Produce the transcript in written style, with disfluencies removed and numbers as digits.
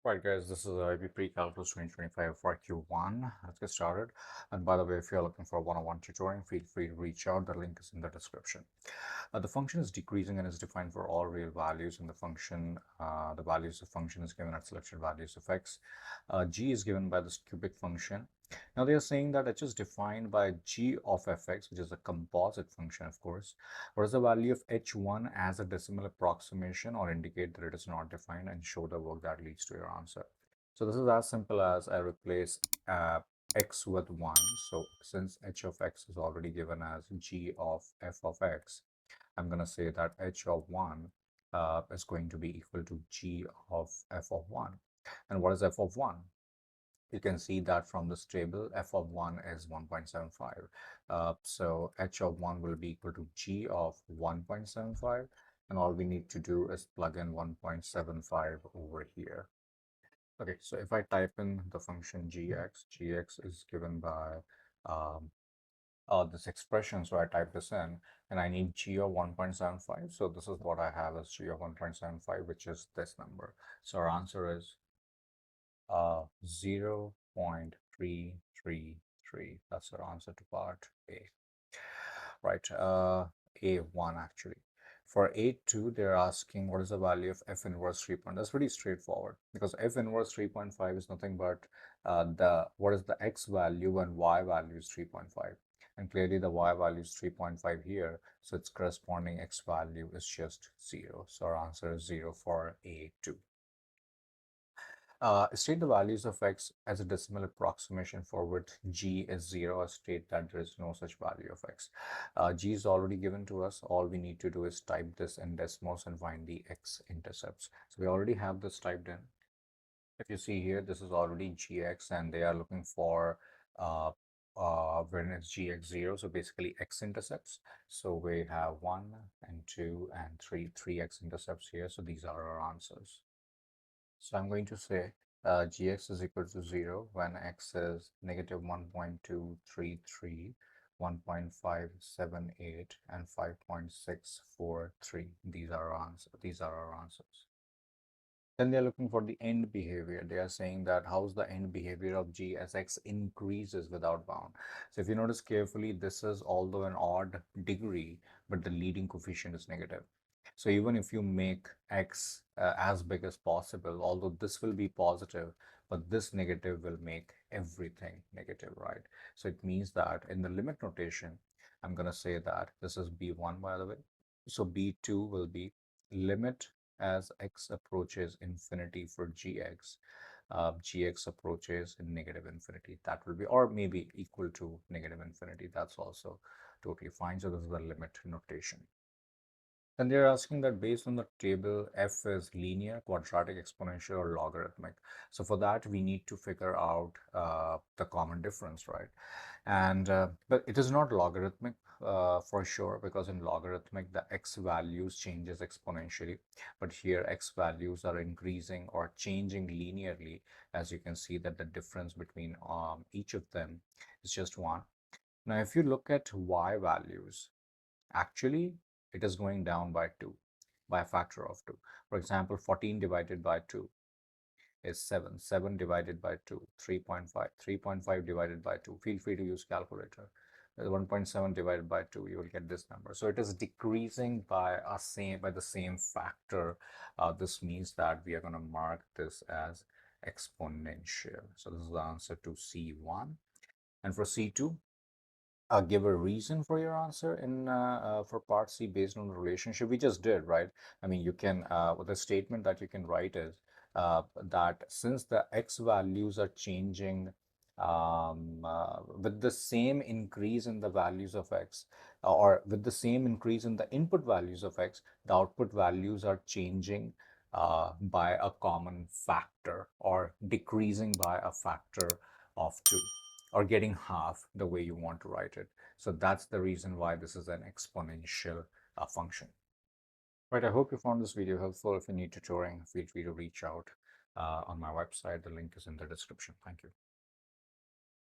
Right, guys, this is AP Precalculus 2025 FRQ1. Let's get started. And by the way, if you're looking for one-on-one tutoring, feel free to reach out. The link is in the description. The function is decreasing and is defined for all real values in the function. The values of function is given at selected values of x. G is given by this cubic function. Now they are saying that h is defined by g of fx, which is a composite function, of course. What is the value of h1 as a decimal approximation, or indicate that it is not defined, and show the work that leads to your answer. So this is as simple as I replace x with 1. So since h of x is already given as g of f of x, I'm going to say that h of 1 is going to be equal to g of f of 1. And what is f of 1? You can see that from this table, f of 1 is 1.75. So h of 1 will be equal to g of 1.75. And all we need to do is plug in 1.75 over here. Okay, so if I type in the function gx is given by this expression. So I type this in and I need g of 1.75. So this is what I have as g of 1.75, which is this number. So our answer is 0.333. That's our answer to part A. Right, A1 actually. For A2, they're asking what is the value of f inverse 3. That's pretty straightforward, because f inverse 3.5 is nothing but what is the x value and y value is 3.5. And clearly the y value is 3.5 here, so its corresponding x value is just 0. So our answer is 0 for A2. State the values of x as a decimal approximation for which g is 0, or state that there is no such value of x. G is already given to us. All we need to do is type this in decimals and find the x-intercepts. So we already have this typed in. If you see here, this is already gx, and they are looking for when it's gx0, so basically x-intercepts. So we have 1 and 2 and 3 x-intercepts here. So these are our answers. So I'm going to say gx is equal to 0 when x is negative 1.233, 1.578, and 5.643. These are our answers. Then they're looking for the end behavior. They are saying that how's the end behavior of g as x increases without bound. So if you notice carefully, this is although an odd degree, but the leading coefficient is negative. So even if you make x as big as possible, although this will be positive, but this negative will make everything negative, right? So it means that in the limit notation, I'm going to say that this is b1, by the way. So b2 will be limit as x approaches infinity for gx. Gx approaches in negative infinity. That will be, or maybe equal to negative infinity. That's also totally fine. So this is the limit notation. And they're asking that based on the table, f is linear, quadratic, exponential, or logarithmic. So for that, we need to figure out the common difference, right? And but it is not logarithmic for sure, because in logarithmic, the x values changes exponentially. But here, x values are increasing or changing linearly. As you can see that the difference between each of them is just 1. Now, if you look at y values, actually, it is going down by 2, by a factor of 2. For example, 14 divided by 2 is 7. 7 divided by 2, 3.5. 3.5 divided by 2. Feel free to use calculator. 1.7 divided by 2, you will get this number. So it is decreasing by the same factor. This means that we are going to mark this as exponential. So this is the answer to C1. And for C2, give a reason for your answer in for part C based on the relationship we just did, right? I mean, you can the statement that you can write is that since the x values are changing with the same increase in the values of x, or with the same increase in the input values of x, the output values are changing by a common factor, or decreasing by a factor of 2, or getting half, the way you want to write it. So that's the reason why this is an exponential function. Right, I hope you found this video helpful. If you need tutoring, feel free to reach out on my website. The link is in the description. Thank you.